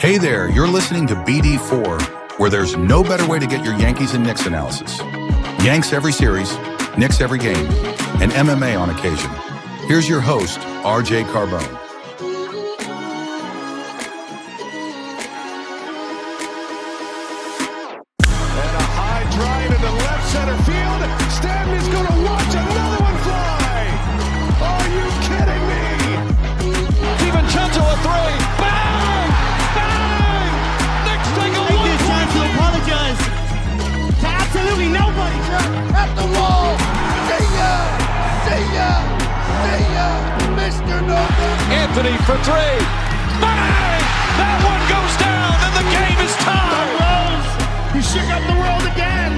Hey there, you're listening to BD4, where there's no better way to get your Yankees and Knicks analysis. Yanks every series, Knicks every game, and MMA on occasion. Here's your host, RJ Carbone. And a high drive into left center field. Stanley's going to watch another one fly. Are you kidding me? DiVincenzo a three. Bang! Bang! Knicks take a Take this chance to apologize to absolutely nobody. At the wall. See ya! See ya! See ya! Mr. Nova. Anthony for three. Bang! That one goes down and the game is tied. Rose, you shook up the world again.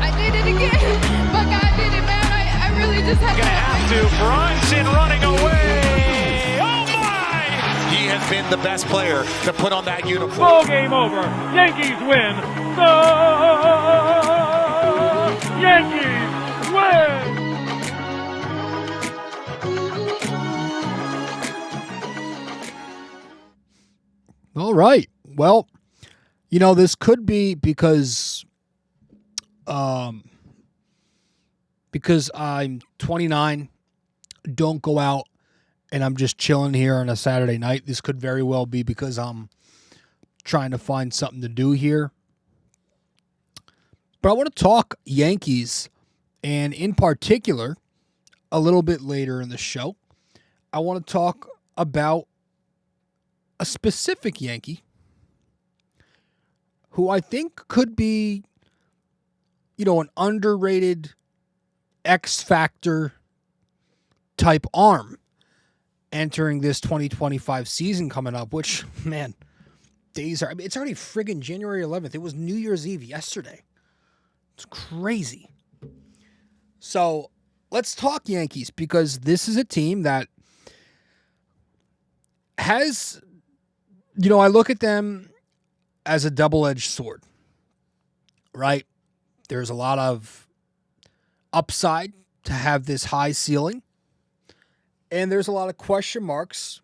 I did it again. But God did it, man. I really just had Gonna have to. Brunson running away. Oh my! He has been the best player to put on that uniform. Ball game over. Yankees win. The Yankees win. All right. Well, you know, this could be because I'm 29, don't go out, and I'm just chilling here on a Saturday night. This could very well be because I'm trying to find something to do here. But I want to talk Yankees, and in particular, a little bit later in the show, I want to talk about a specific Yankee who I think could be, you know, an underrated X Factor type arm entering this 2025 season coming up, which, man, days are, I mean, it's already friggin' January 11th. It was New Year's Eve yesterday. It's crazy. So let's talk Yankees, because this is a team that has, you know, I look at them as a double-edged sword, right? There's a lot of upside to have this high ceiling, and there's a lot of question marks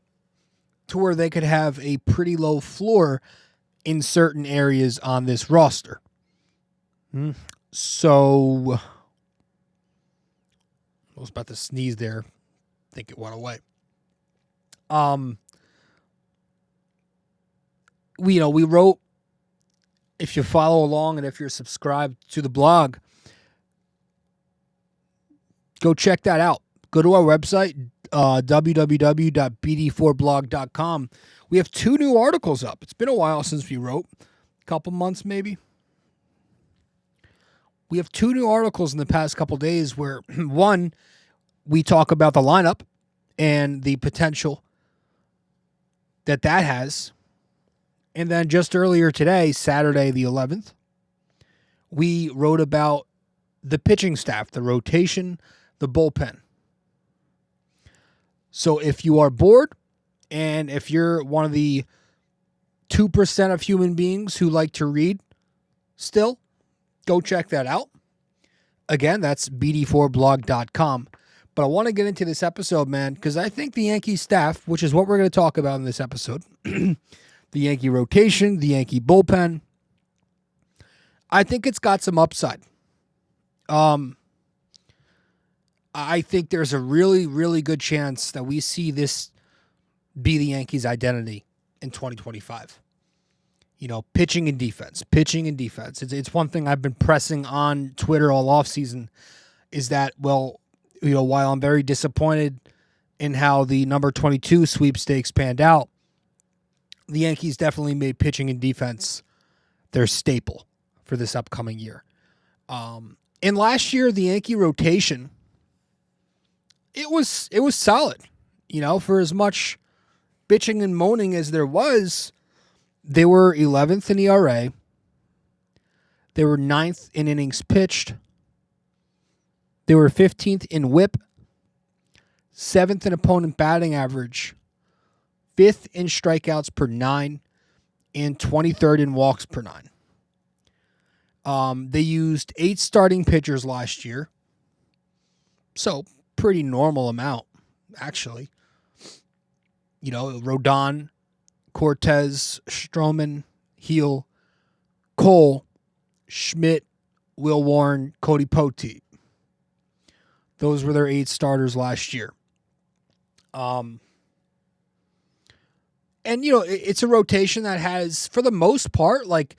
to where they could have a pretty low floor in certain areas on this roster. So, I was about to sneeze there. I think it went away. We wrote, if you follow along and if you're subscribed to the blog, go check that out. Go to our website, www.bd4blog.com. We have 2 new articles up. It's been a while since we wrote, a couple months maybe. We have 2 new articles in the past couple days where, one, we talk about the lineup and the potential that has. And then just earlier today, Saturday the 11th, we wrote about the pitching staff, the rotation, the bullpen. So if you are bored, and if you're one of the 2% of human beings who like to read still, go check that out. Again, that's bd4blog.com. But I want to get into this episode, man, because I think the Yankee staff, which is what we're going to talk about in this episode, the Yankee rotation, the Yankee bullpen, I think it's got some upside. I think there's a really, really good chance that we see this be the Yankees' identity in 2025. You know, pitching and defense. It's one thing I've been pressing on Twitter all offseason is that, well, you know, while I'm very disappointed in how the number 22 sweepstakes panned out, the Yankees definitely made pitching and defense their staple for this upcoming year. And last year, the Yankee rotation, it was solid. You know, for as much bitching and moaning as there was, they were 11th in ERA. They were 9th in innings pitched. They were 15th in WHIP, 7th in opponent batting average, 5th in strikeouts per 9, and 23rd in walks per 9. They used 8 starting pitchers last year. So, pretty normal amount, actually. You know, Rodon, Cortez, Stroman, Heel, Cole, Schmidt, Will Warren, Cody Poteet. Those were their 8 starters last year. And, you know, it's a rotation that has, for the most part, like,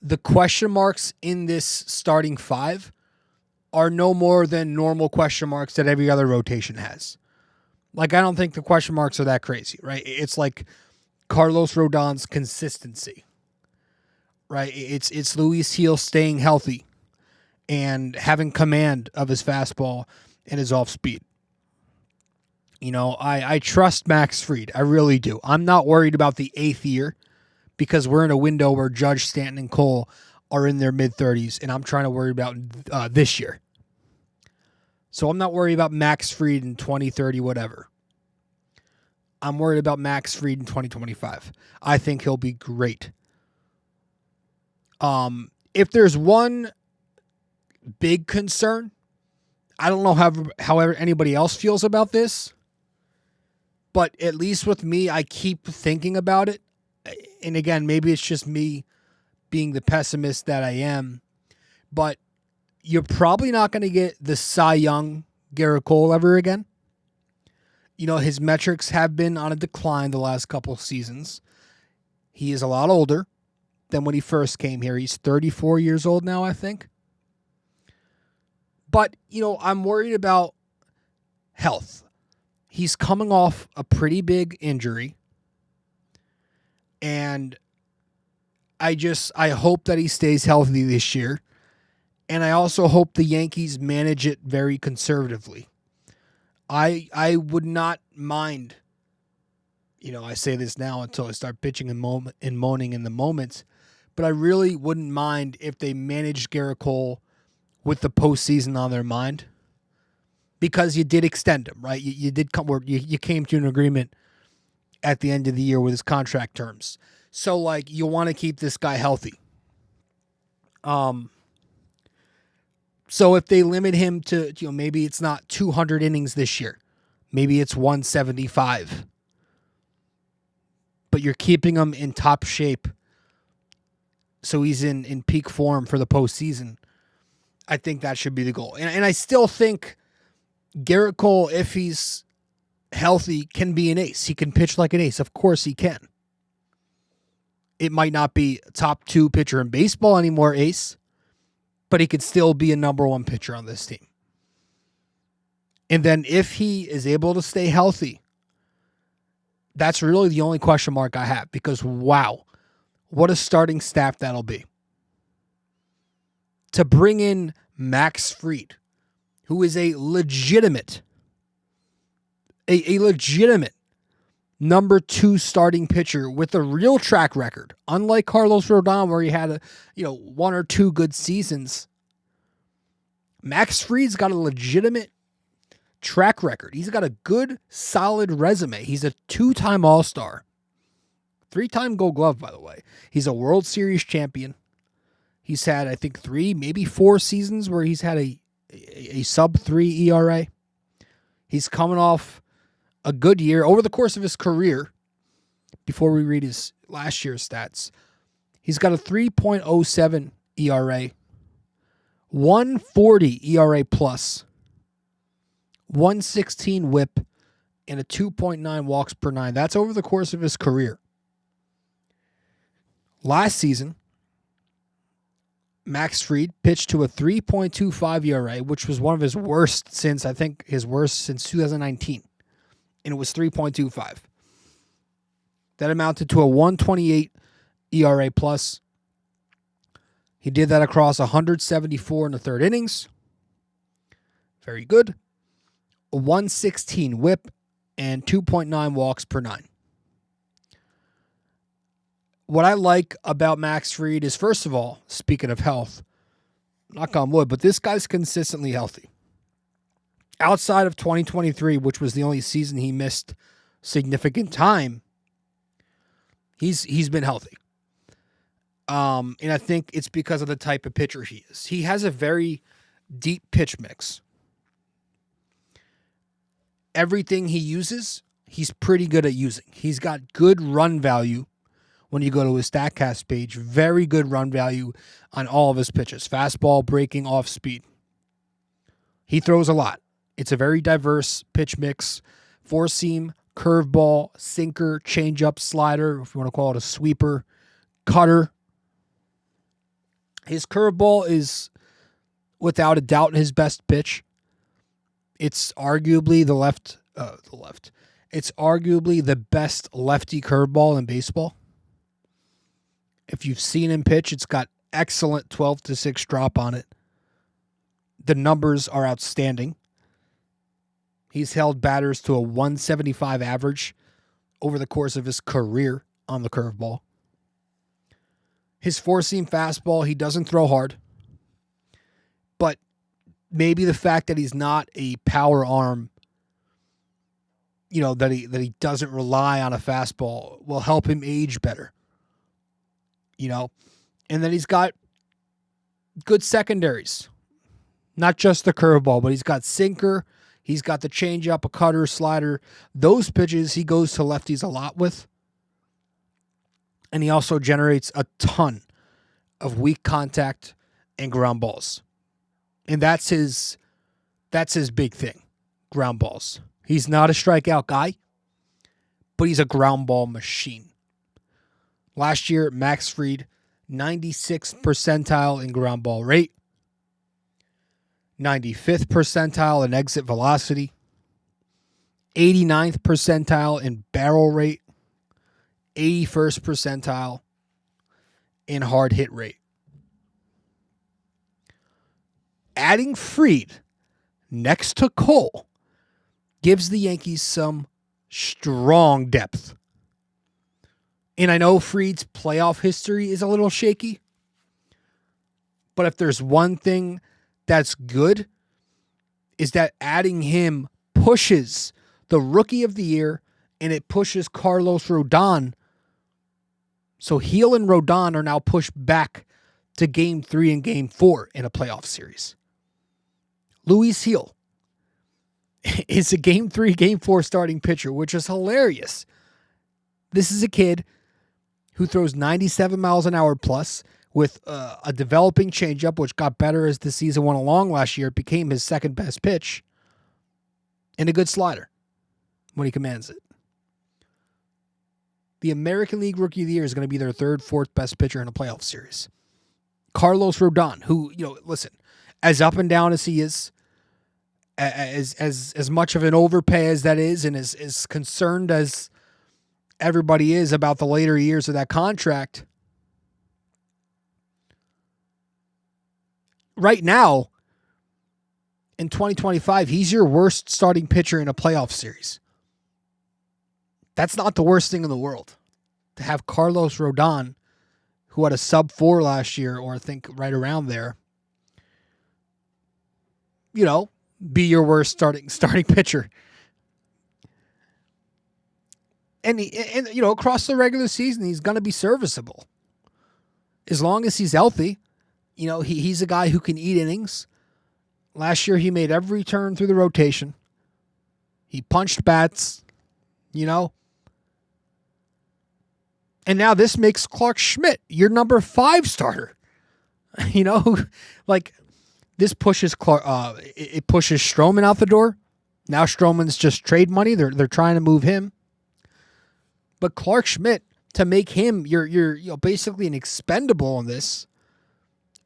the question marks in this starting 5 are no more than normal question marks that every other rotation has. Like, I don't think the question marks are that crazy, right? It's like Carlos Rodon's consistency, right? It's Luis Heel staying healthy and having command of his fastball and his off speed. You know, I trust Max Fried. I really do. I'm not worried about the 8th year because we're in a window where Judge, Stanton, and Cole are in their mid-30s, and I'm trying to worry about this year. So I'm not worried about Max Fried in 2030, whatever. I'm worried about Max Fried in 2025. I think he'll be great. If there's one big concern, I don't know how anybody else feels about this, but at least with me, I keep thinking about it. And again, maybe it's just me being the pessimist that I am, but you're probably not going to get the Cy Young Garrett Cole ever again. You know, his metrics have been on a decline the last couple of seasons. He is a lot older than when he first came here. He's 34 years old now, I think. But, you know, I'm worried about health. He's coming off a pretty big injury. And I hope that he stays healthy this year. And I also hope the Yankees manage it very conservatively. I would not mind, you know, I say this now until I start pitching and moaning in the moments, but I really wouldn't mind if they managed Garrett Cole with the postseason on their mind, because you did extend him, right? You did come where you came to an agreement at the end of the year with his contract terms. So, like, you want to keep this guy healthy. So if they limit him to, you know, maybe it's not 200 innings this year, maybe it's 175, but you're keeping him in top shape, so he's in peak form for the postseason. I think that should be the goal. And I still think Garrett Cole, if he's healthy, can be an ace. He can pitch like an ace. Of course he can. It might not be top 2 pitcher in baseball anymore, ace, but he could still be a number 1 pitcher on this team. And then if he is able to stay healthy, that's really the only question mark I have, because wow, what a starting staff that'll be. To bring in Max Fried, who is a legitimate number 2 starting pitcher with a real track record, unlike Carlos Rodon, where he had 1 or 2 good seasons. Max Fried's got a legitimate track record. He's got a good, solid resume. He's a 2-time All-Star, 3-time Gold Glove, by the way. He's a World Series champion. He's had, I think, 3, maybe 4 seasons where he's had a sub-3 ERA. He's coming off a good year over the course of his career. Before we read his last year's stats, he's got a 3.07 ERA, 140 ERA plus, 116 whip, and a 2.9 walks per 9. That's over the course of his career. Last season, Max Fried pitched to a 3.25 ERA, which was one of his worst since 2019. And it was 3.25. That amounted to a 128 ERA plus. He did that across 174 in the 3rd innings. Very good. A 116 whip and 2.9 walks per 9. What I like about Max Fried is, first of all, speaking of health, knock on wood, but this guy's consistently healthy. Outside of 2023, which was the only season he missed significant time, he's been healthy. And I think it's because of the type of pitcher he is. He has a very deep pitch mix. everything he uses, he's pretty good at using. He's got good run value when you go to his StatCast page. Very good run value on all of his pitches. Fastball, breaking, off speed. He throws a lot. It's a very diverse pitch mix. Four seam, curveball, sinker, changeup, slider, if you want to call it a sweeper, cutter. His curveball is without a doubt his best pitch. It's arguably It's arguably the best lefty curveball in baseball. If you've seen him pitch, it's got excellent 12-6 drop on it. The numbers are outstanding. He's held batters to a 175 average over the course of his career on the curveball. His four-seam fastball, he doesn't throw hard. But maybe the fact that he's not a power arm, that he doesn't rely on a fastball will help him age better. And then he's got good secondaries. Not just the curveball, but he's got sinker, he's got the changeup, a cutter, slider. Those pitches he goes to lefties a lot with. And he also generates a ton of weak contact and ground balls. And that's his big thing, ground balls. He's not a strikeout guy, but he's a ground ball machine. Last year, Max Fried, 96th percentile in ground ball rate, 95th percentile in exit velocity, 89th percentile in barrel rate, 81st percentile in hard hit rate. Adding Fried next to Cole gives the Yankees some strong depth. And I know Fried's playoff history is a little shaky, but if there's one thing that's good, is that adding him pushes the Rookie of the Year and it pushes Carlos Rodon. So Heel and Rodon are now pushed back to Game 3 and Game 4 in a playoff series. Luis Heel is a Game 3, Game 4 starting pitcher, which is hilarious. This is a kid who throws 97 miles an hour plus with a developing changeup, which got better as the season went along last year. It became his second best pitch, and a good slider when he commands it. The American League Rookie of the Year is going to be their third, fourth best pitcher in a playoff series. Carlos Rodon, who, listen, as up and down as he is, as much of an overpay as that is, and as concerned as everybody is about the later years of that contract, right now, in 2025, he's your worst starting pitcher in a playoff series. That's not the worst thing in the world. To have Carlos Rodon, who had a sub-4 last year, or I think right around there, be your worst starting pitcher. And across the regular season, he's going to be serviceable. As long as he's healthy, he's a guy who can eat innings. Last year, he made every turn through the rotation. He punched bats, And now this makes Clark Schmidt your number 5 starter. This pushes it pushes Stroman out the door. Now Stroman's just trade money. They're trying to move him. But Clark Schmidt, to make him your basically an expendable in this,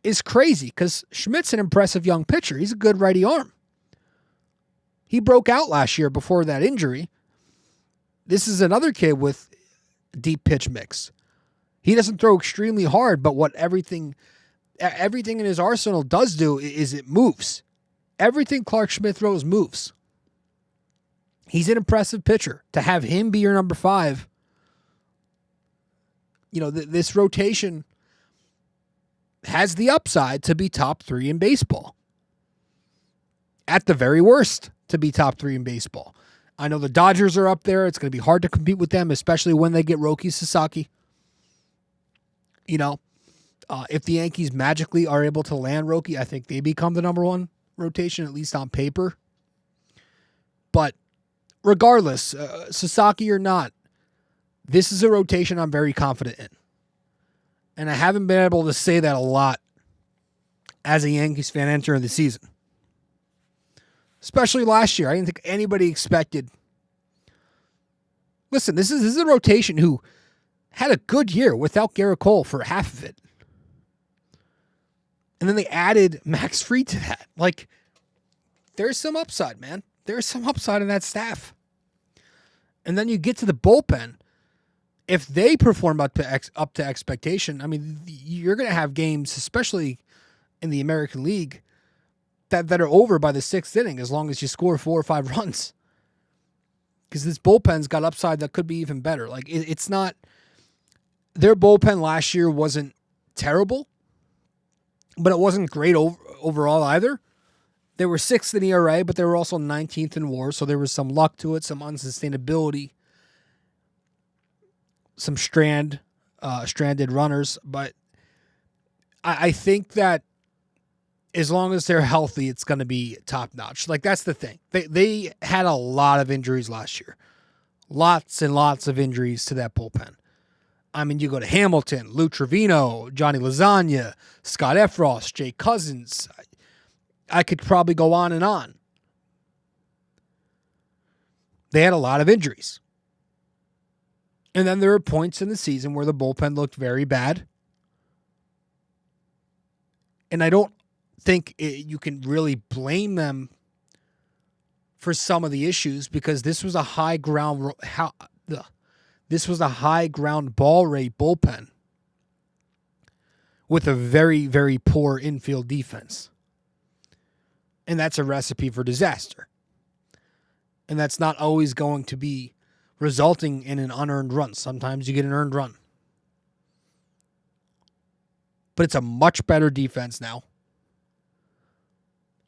is crazy, because Schmidt's an impressive young pitcher. He's a good righty arm. He broke out last year before that injury. This is another kid with deep pitch mix. He doesn't throw extremely hard, but what everything in his arsenal does do is it moves. Everything Clark Schmidt throws moves. He's an impressive pitcher. To have him be your number 5, this rotation has the upside to be top 3 in baseball. At the very worst, to be top 3 in baseball. I know the Dodgers are up there. It's going to be hard to compete with them, especially when they get Roki Sasaki. If the Yankees magically are able to land Roki, I think they become the number 1 rotation, at least on paper. But regardless, Sasaki or not, this is a rotation I'm very confident in. And I haven't been able to say that a lot as a Yankees fan entering the season. Especially last year. I didn't think anybody expected. Listen, this is a rotation who had a good year without Garrett Cole for half of it. And then they added Max Fried to that. Like, there's some upside, man. There's some upside in that staff. And then you get to the bullpen. If they perform up to expectation, I mean, you're going to have games, especially in the American League, that are over by the 6th inning as long as you score 4 or 5 runs. Because this bullpen's got upside that could be even better. Like, it's not... Their bullpen last year wasn't terrible, but it wasn't great overall either. They were 6th in ERA, but they were also 19th in WAR, so there was some luck to it, some unsustainability, some stranded runners. But I think that as long as they're healthy, it's going to be top-notch. Like, that's the thing. They had a lot of injuries last year. Lots and lots of injuries to that bullpen. I mean, you go to Hamilton, Lou Trevino, Johnny Lasagna, Scott Efros, Jay Cousins. I could probably go on and on. They had a lot of injuries. And then there were points in the season where the bullpen looked very bad. And I don't think you can really blame them for some of the issues because this was a high ground ball rate bullpen with a very, very poor infield defense. And that's a recipe for disaster. And that's not always going to be resulting in an unearned run. Sometimes you get an earned run. But it's a much better defense now.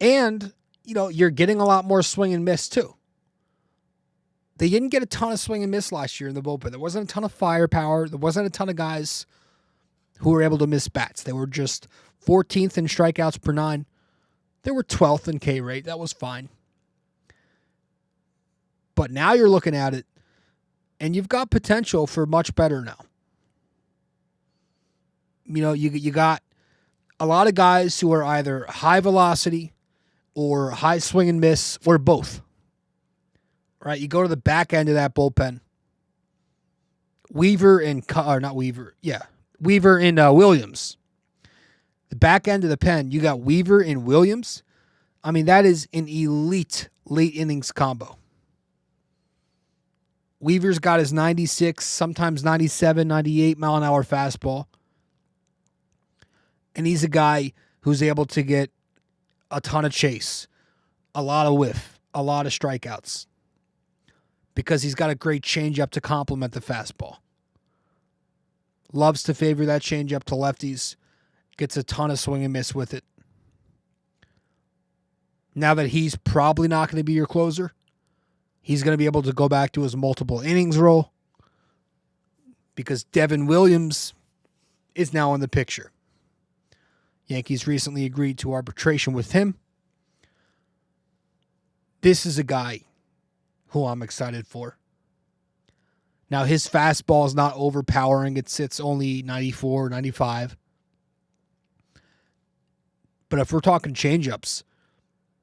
And, you're getting a lot more swing and miss too. They didn't get a ton of swing and miss last year in the bullpen. There wasn't a ton of firepower. There wasn't a ton of guys who were able to miss bats. They were just 14th in strikeouts per 9. They were 12th in K rate. That was fine. But now you're looking at it, and you've got potential for much better now. You got a lot of guys who are either high velocity or high swing and miss or both. Right? You go to the back end of that bullpen. Weaver and Williams. The back end of the pen, you got Weaver and Williams. I mean, that is an elite late innings combo. Weaver's got his 96, sometimes 97, 98 mile an hour fastball. And he's a guy who's able to get a ton of chase, a lot of whiff, a lot of strikeouts. Because he's got a great changeup to complement the fastball. Loves to favor that changeup to lefties. Gets a ton of swing and miss with it. Now that he's probably not going to be your closer, he's going to be able to go back to his multiple innings role because Devin Williams is now in the picture. Yankees recently agreed to arbitration with him. This is a guy who I'm excited for. Now, his fastball is not overpowering. It sits only 94, 95. But if we're talking changeups,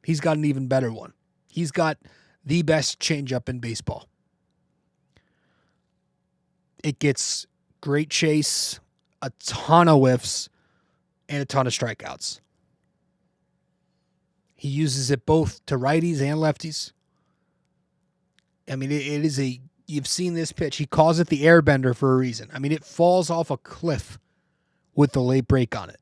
he's got an even better one. He's got the best changeup in baseball. It gets great chase, a ton of whiffs, and a ton of strikeouts. He uses it both to righties and lefties. I mean, it is you've seen this pitch. He calls it the airbender for a reason. I mean, it falls off a cliff with the late break on it.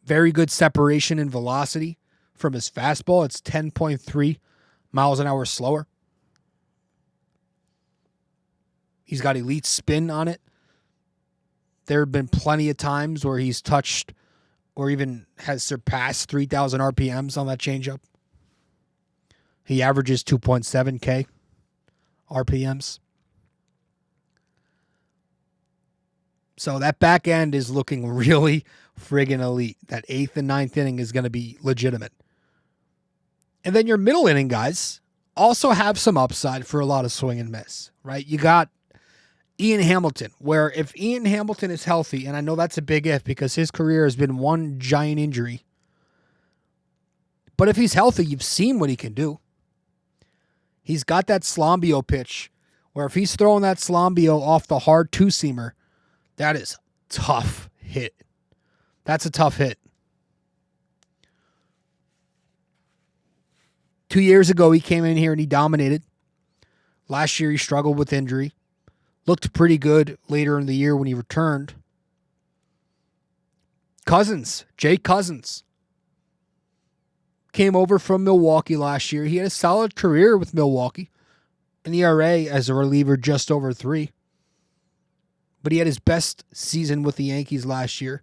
Very good separation and velocity from his fastball. It's 10.3 miles an hour slower. He's got elite spin on it. There have been plenty of times where he's touched or even has surpassed 3,000 RPMs on that changeup. He averages 2.7K RPMs. So that back end is looking really friggin' elite. That 8th and 9th inning is going to be legitimate. And then your middle inning guys, also have some upside for a lot of swing and miss, right? You got Ian Hamilton, where if Ian Hamilton is healthy, and I know that's a big if because his career has been one giant injury, but if he's healthy, you've seen what he can do. He's got that Slombio pitch where if he's throwing that Slombio off the hard two-seamer, that is a tough hit. That's a tough hit. 2 years ago, he came in here and he dominated. Last year, he struggled with injury. Looked pretty good later in the year when he returned. Jake Cousins, came over from Milwaukee last year. He had a solid career with Milwaukee. An ERA as a reliever just over 3. But he had his best season with the Yankees last year.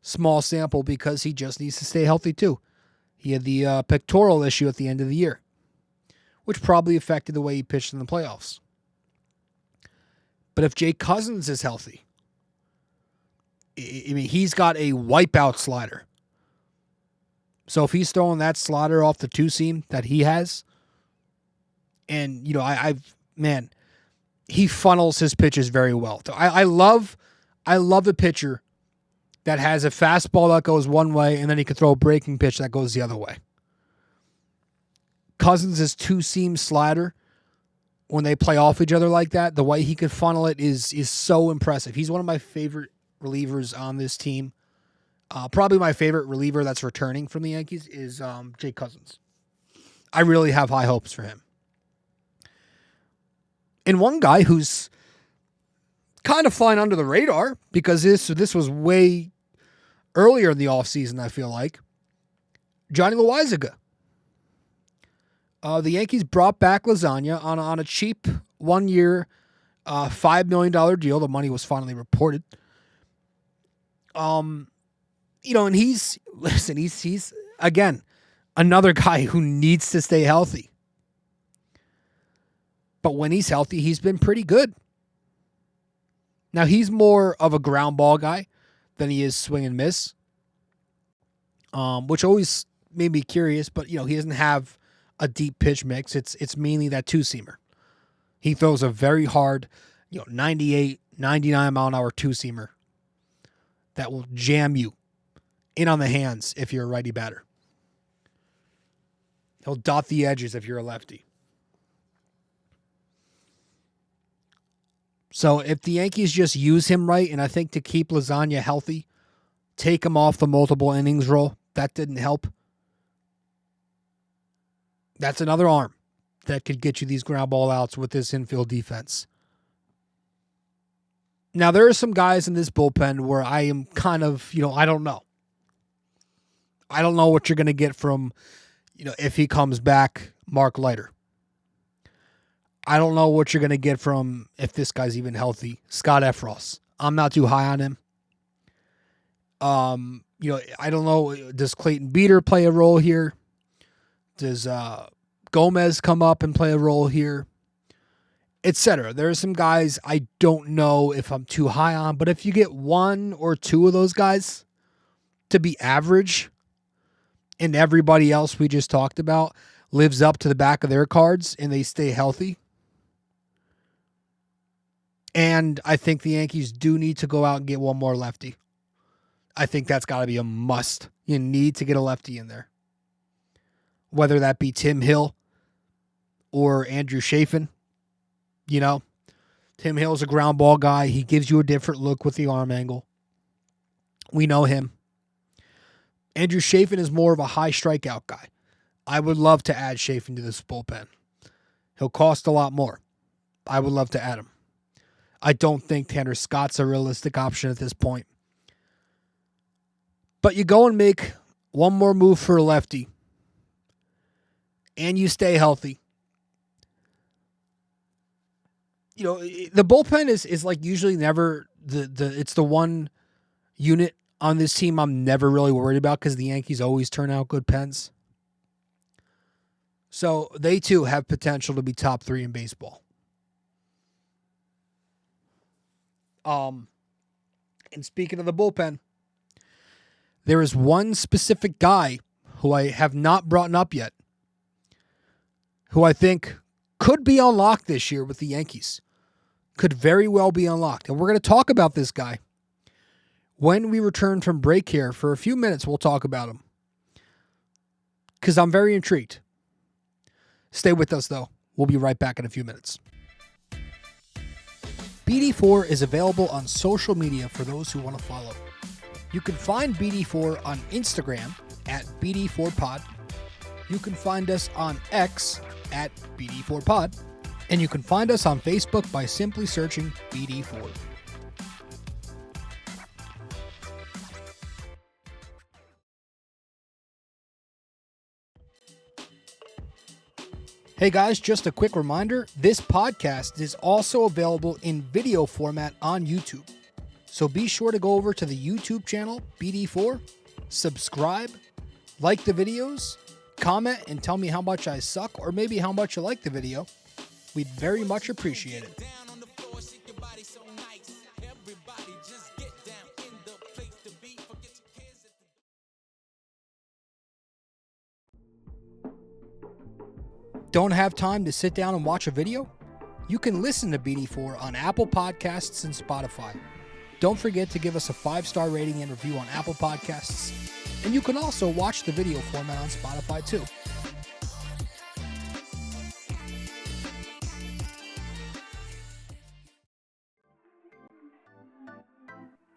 Small sample because he just needs to stay healthy too. He had the pectoral issue at the end of the year, which probably affected the way he pitched in the playoffs. But if Jake Cousins is healthy, I mean, he's got a wipeout slider. So if he's throwing that slider off the two-seam that he has, and, you know, he funnels his pitches very well. So I love a pitcher that has a fastball that goes one way and then he can throw a breaking pitch that goes the other way. Cousins' two-seam slider, when they play off each other like that, the way he could funnel it is so impressive. He's one of my favorite relievers on this team. Probably my favorite reliever that's returning from the Yankees is Jake Cousins. I really have high hopes for him. And one guy who's kind of flying under the radar because this was way earlier in the offseason, I feel like, Johnny Loizaga. The Yankees brought back Lasagna on a cheap 1-year, $5 million deal. The money was finally reported. You know, and he's again, another guy who needs to stay healthy. But when he's healthy, he's been pretty good. Now, he's more of a ground ball guy than he is swing and miss, which always made me curious. But, you know, he doesn't have a deep pitch mix. It's mainly that two-seamer. He throws a very hard, 98, 99-mile-an-hour two-seamer that will jam you in on the hands if you're a righty batter. He'll dot the edges if you're a lefty. So if the Yankees just use him right, and I think to keep Lasagna healthy, take him off the multiple innings role, that didn't help. That's another arm that could get you these ground ball outs with this infield defense. Now, there are some guys in this bullpen where I am kind of, I don't know. I don't know what you're going to get from, if he comes back, Mark Leiter. I don't know what you're going to get from, if this guy's even healthy, Scott Efros. I'm not too high on him. I don't know, does Clayton Beater play a role here? Does Gomez come up and play a role here? Etc. There are some guys I don't know if I'm too high on, but if you get one or two of those guys to be average and everybody else we just talked about lives up to the back of their cards and they stay healthy, and I think the Yankees do need to go out and get one more lefty. I think that's got to be a must. You need to get a lefty in there. Whether that be Tim Hill or Andrew Chafin. Tim Hill's a ground ball guy. He gives you a different look with the arm angle. We know him. Andrew Chafin is more of a high strikeout guy. I would love to add Chafin to this bullpen. He'll cost a lot more. I would love to add him. I don't think Tanner Scott's a realistic option at this point. But you go and make one more move for a lefty, and you stay healthy. The bullpen is like usually never it's the one unit on this team I'm never really worried about because the Yankees always turn out good pens. So they too have potential to be top 3 in baseball. And speaking of the bullpen, there is one specific guy who I have not brought up yet, who I think could be unlocked this year with the Yankees. Could very well be unlocked. And we're going to talk about this guy when we return from break here. For a few minutes, we'll talk about him, because I'm very intrigued. Stay with us, though. We'll be right back in a few minutes. BD4 is available on social media for those who want to follow. You can find BD4 on Instagram at BD4Pod. You can find us on X at BD4Pod. And you can find us on Facebook by simply searching BD4. Hey guys, just a quick reminder, this podcast is also available in video format on YouTube. So be sure to go over to the YouTube channel, BD4, subscribe, like the videos, comment, and tell me how much I suck or maybe how much you like the video. We'd very much appreciate it. Don't have time to sit down and watch a video? You can listen to BD4 on Apple Podcasts and Spotify. Don't forget to give us a 5-star rating and review on Apple Podcasts. And you can also watch the video format on Spotify too.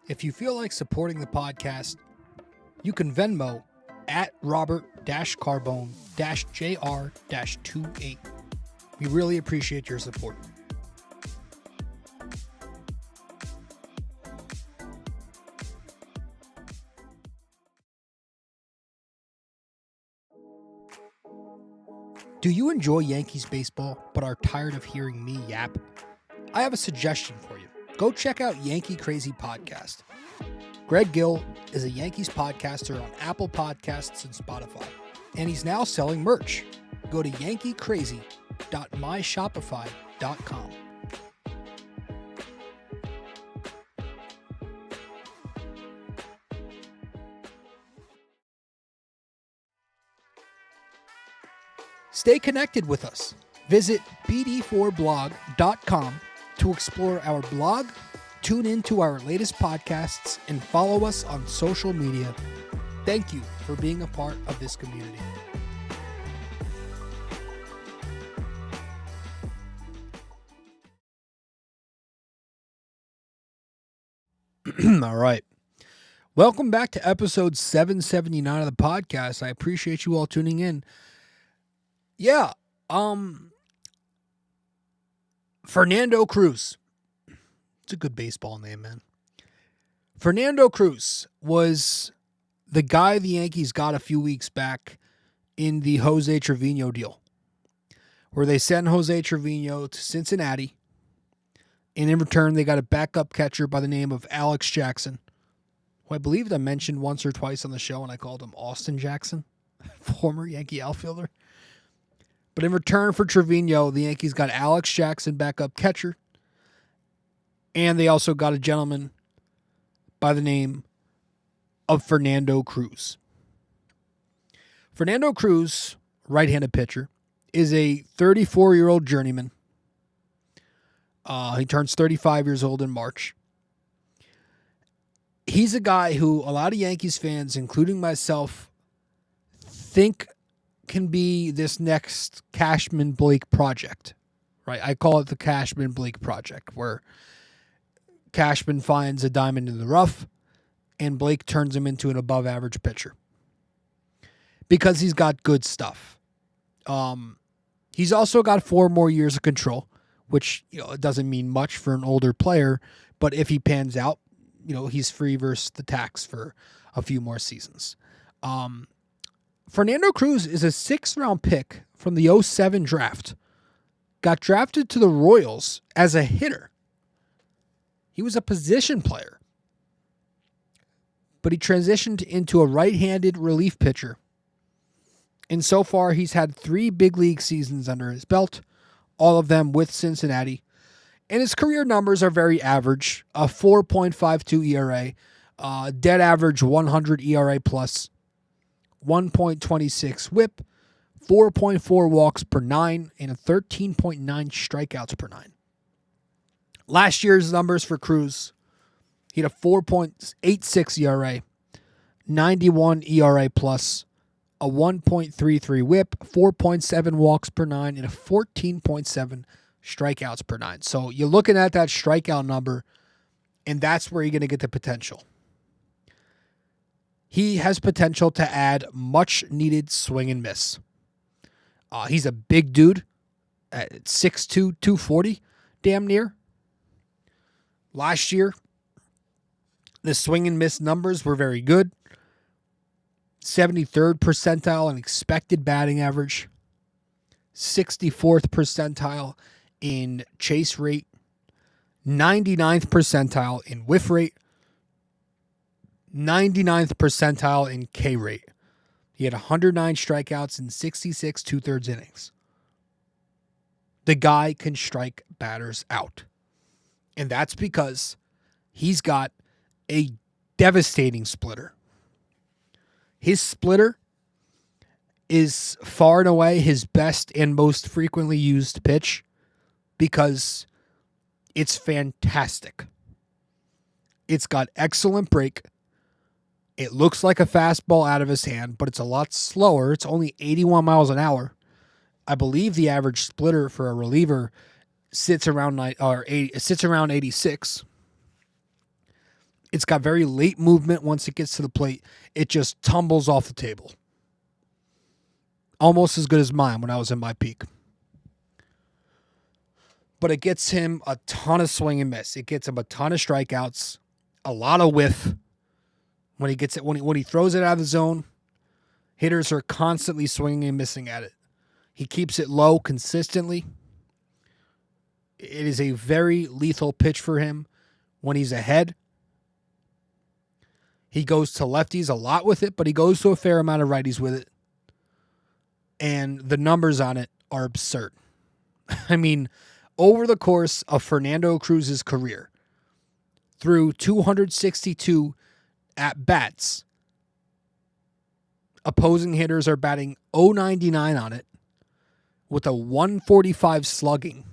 If you feel like supporting the podcast, you can Venmo at Robert-Carbone-JR-28. We really appreciate your support. Do you enjoy Yankees baseball but are tired of hearing me yap? I have a suggestion for you. Go check out Yankee Crazy Podcast. Greg Gill is a Yankees podcaster on Apple Podcasts and Spotify, and he's now selling merch. Go to yankeecrazy.myshopify.com. Stay connected with us. Visit bd4blog.com to explore our blog, tune into our latest podcasts, and follow us on social media. Thank you for being a part of this community. All right. Welcome back to episode 779 of the podcast. I appreciate you all tuning in. Yeah, Fernando Cruz. It's a good baseball name, man. Fernando Cruz was the guy the Yankees got a few weeks back in the Jose Trevino deal, where they sent Jose Trevino to Cincinnati, and in return they got a backup catcher by the name of Alex Jackson, who I believe I mentioned once or twice on the show, and I called him Austin Jackson, former Yankee outfielder. But in return for Trevino, the Yankees got Alex Jackson, backup catcher, and they also got a gentleman by the name of Fernando Cruz. Fernando Cruz, right-handed pitcher, is a 34-year-old journeyman. He turns 35 years old in March. He's a guy who a lot of Yankees fans, including myself, think can be this next Cashman Blake project, right? I call it the Cashman Blake project, where Cashman finds a diamond in the rough and Blake turns him into an above average pitcher because he's got good stuff. He's also got 4 more years of control, which, it doesn't mean much for an older player, but if he pans out, he's free versus the tax for a few more seasons. Fernando Cruz is a 6th-round pick from the 2007 draft. Got drafted to the Royals as a hitter. He was a position player, but he transitioned into a right-handed relief pitcher. And so far, he's had 3 big league seasons under his belt, all of them with Cincinnati. And his career numbers are very average, a 4.52 ERA, dead average 100 ERA plus, 1.26 whip, 4.4 walks per 9, and a 13.9 strikeouts per 9. Last year's numbers for Cruz, he had a 4.86 ERA, 91 ERA plus, a 1.33 whip, 4.7 walks per 9, and a 14.7 strikeouts per 9. So you're looking at that strikeout number, and that's where you're going to get the potential. He has potential to add much-needed swing and miss. He's a big dude at 6'2", 240, damn near. Last year, the swing and miss numbers were very good. 73rd percentile in expected batting average. 64th percentile in chase rate. 99th percentile in whiff rate. 99th percentile in K rate. He had 109 strikeouts in 66 2/3 innings. The guy can strike batters out. And that's because he's got a devastating splitter. His splitter is far and away his best and most frequently used pitch because it's fantastic. It's got excellent break. It looks like a fastball out of his hand, but it's a lot slower. It's only 81 miles an hour. I believe the average splitter for a reliever sits around 86. It's got very late movement once it gets to the plate. It just tumbles off the table. Almost as good as mine when I was in my peak. But it gets him a ton of swing and miss. It gets him a ton of strikeouts, a lot of whiff. When he gets it, when he throws it out of the zone, hitters are constantly swinging and missing at it. He keeps it low consistently. It is a very lethal pitch for him when he's ahead. He goes to lefties a lot with it, but he goes to a fair amount of righties with it. And the numbers on it are absurd. I mean, over the course of Fernando Cruz's career, through 262 at-bats, opposing hitters are batting .099 on it with a 145 slugging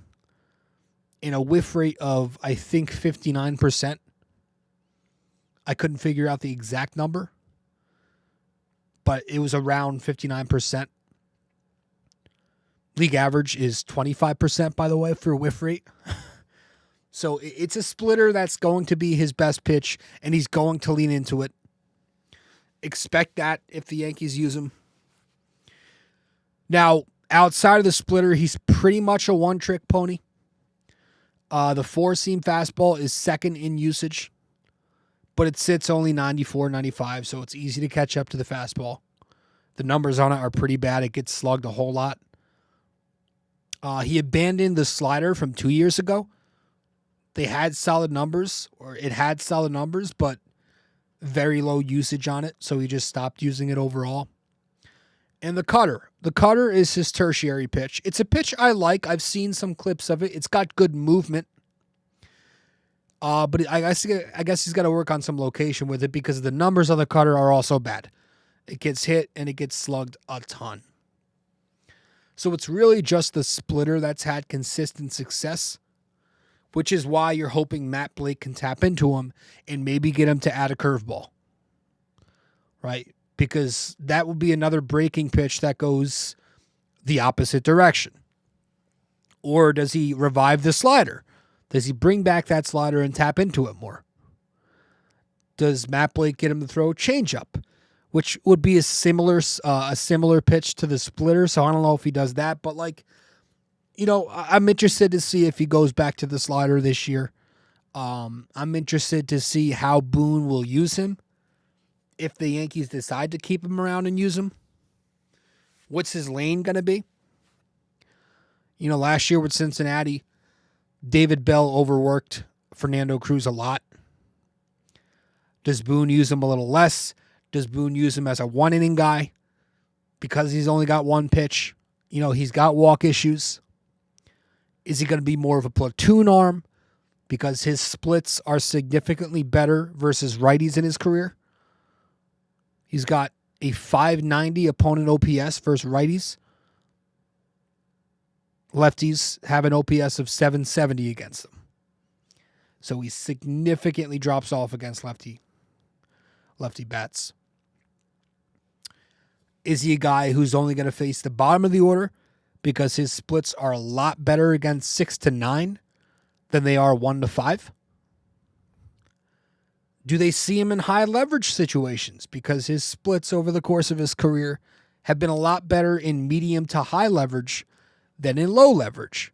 and a whiff rate of, I think, 59%. I couldn't figure out the exact number, but it was around 59%. League average is 25%, by the way, for a whiff rate. So it's a splitter that's going to be his best pitch, and he's going to lean into it. Expect that if the Yankees use him. Now, outside of the splitter, he's pretty much a one-trick pony. The four-seam fastball is second in usage, but it sits only 94, 95, so it's easy to catch up to the fastball. The numbers on it are pretty bad. It gets slugged a whole lot. He abandoned the slider from 2 years ago. It had solid numbers, but very low usage on it, so he just stopped using it overall. And the cutter. The cutter is his tertiary pitch. It's a pitch I like. I've seen some clips of it. It's got good movement. But I guess he's got to work on some location with it because the numbers on the cutter are also bad. It gets hit and it gets slugged a ton. So it's really just the splitter that's had consistent success, which is why you're hoping Matt Blake can tap into him and maybe get him to add a curveball, right? Because that will be another breaking pitch that goes the opposite direction. Or does he revive the slider? Does he bring back that slider and tap into it more? Does Matt Blake get him to throw a changeup, which would be a similar pitch to the splitter? So I don't know if he does that, but I'm interested to see if he goes back to the slider this year. I'm interested to see how Boone will use him. If the Yankees decide to keep him around and use him, what's his lane going to be? Last year with Cincinnati, David Bell overworked Fernando Cruz a lot. Does Boone use him a little less? Does Boone use him as a one-inning guy because he's only got one pitch? He's got walk issues. Is he going to be more of a platoon arm because his splits are significantly better versus righties in his career? He's got a .590 opponent OPS versus righties. Lefties have an OPS of 770 against them. So he significantly drops off against lefty bats. Is he a guy who's only going to face the bottom of the order because his splits are a lot better against 6 to 9 than they are 1 to 5? Do they see him in high leverage situations because his splits over the course of his career have been a lot better in medium to high leverage than in low leverage?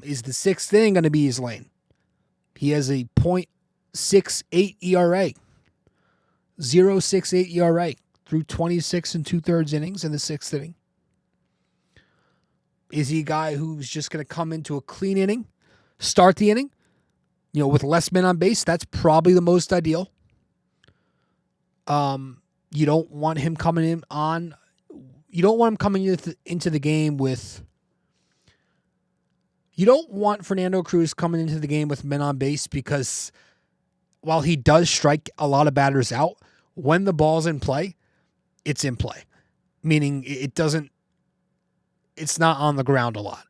Is the 6th inning going to be his lane? He has a .68 ERA, 0.68 ERA through 26 and 2/3 innings in the 6th inning. Is he a guy who's just going to come into a clean inning, start the inning, with less men on base? That's probably the most ideal. You don't want him coming in on. You don't want him coming into the game with. You don't want Fernando Cruz coming into the game with men on base because while he does strike a lot of batters out, when the ball's in play, it's in play. Meaning it's not on the ground a lot.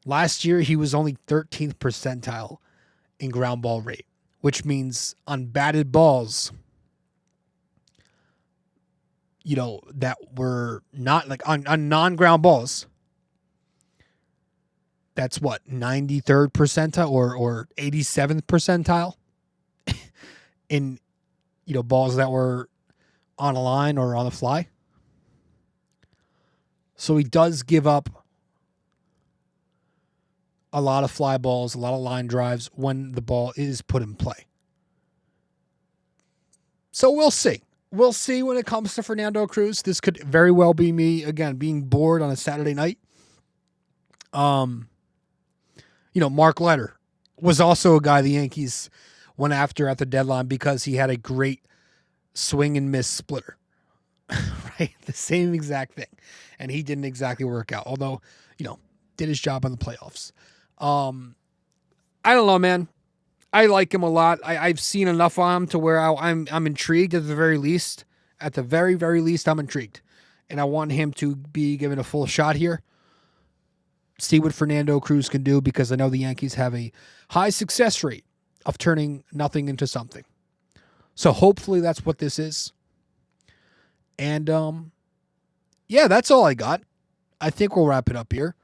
Last year, he was only 13th percentile in ground ball rate, which means on batted balls, that were not like on non-ground balls. That's what, 93rd percentile or 87th percentile in, balls that were on a line or on the fly. So he does give up a lot of fly balls, a lot of line drives when the ball is put in play. So we'll see. We'll see when it comes to Fernando Cruz. This could very well be me, again, being bored on a Saturday night. Mark Leiter was also a guy the Yankees went after at the deadline because he had a great swing and miss splitter. Right? The same exact thing. And he didn't exactly work out, although, did his job in the playoffs. I don't know, man. I like him a lot. I've seen enough on him to where I'm intrigued at the very least. At the very, very least, I'm intrigued. And I want him to be given a full shot here. See what Fernando Cruz can do because I know the Yankees have a high success rate of turning nothing into something. So hopefully that's what this is. And, that's all I got. I think we'll wrap it up here.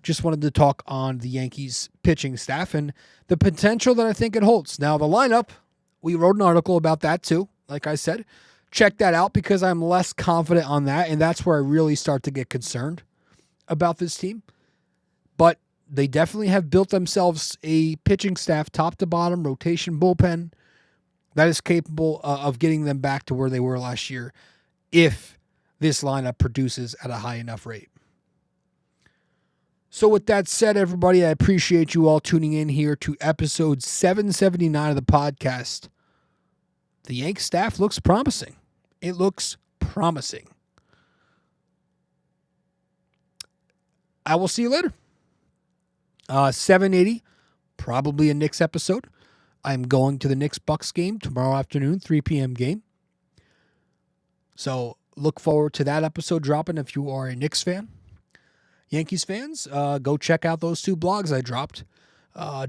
Just wanted to talk on the Yankees pitching staff and the potential that I think it holds. Now, the lineup, we wrote an article about that too. Like I said, check that out because I'm less confident on that. And that's where I really start to get concerned about this team. But they definitely have built themselves a pitching staff, top to bottom, rotation, bullpen, that is capable of getting them back to where they were last year if this lineup produces at a high enough rate. So with that said, everybody, I appreciate you all tuning in here to episode 779 of the podcast. The Yanks staff looks promising. It looks promising. I will see you later. 780, probably a Knicks episode. I'm going to the Knicks-Bucks game tomorrow afternoon, 3 p.m. game. So look forward to that episode dropping if you are a Knicks fan. Yankees fans, go check out those 2 blogs I dropped.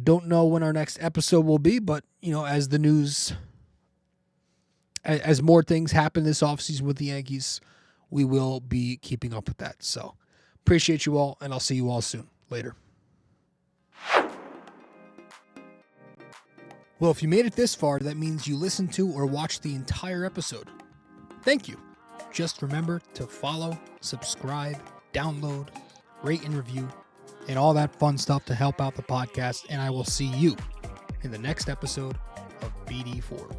Don't know when our next episode will be, but, as the news, as more things happen this offseason with the Yankees, we will be keeping up with that. So appreciate you all, and I'll see you all soon. Later. Well, if you made it this far, that means you listened to or watched the entire episode. Thank you. Just remember to follow, subscribe, download, rate and review, and all that fun stuff to help out the podcast. And I will see you in the next episode of BD4.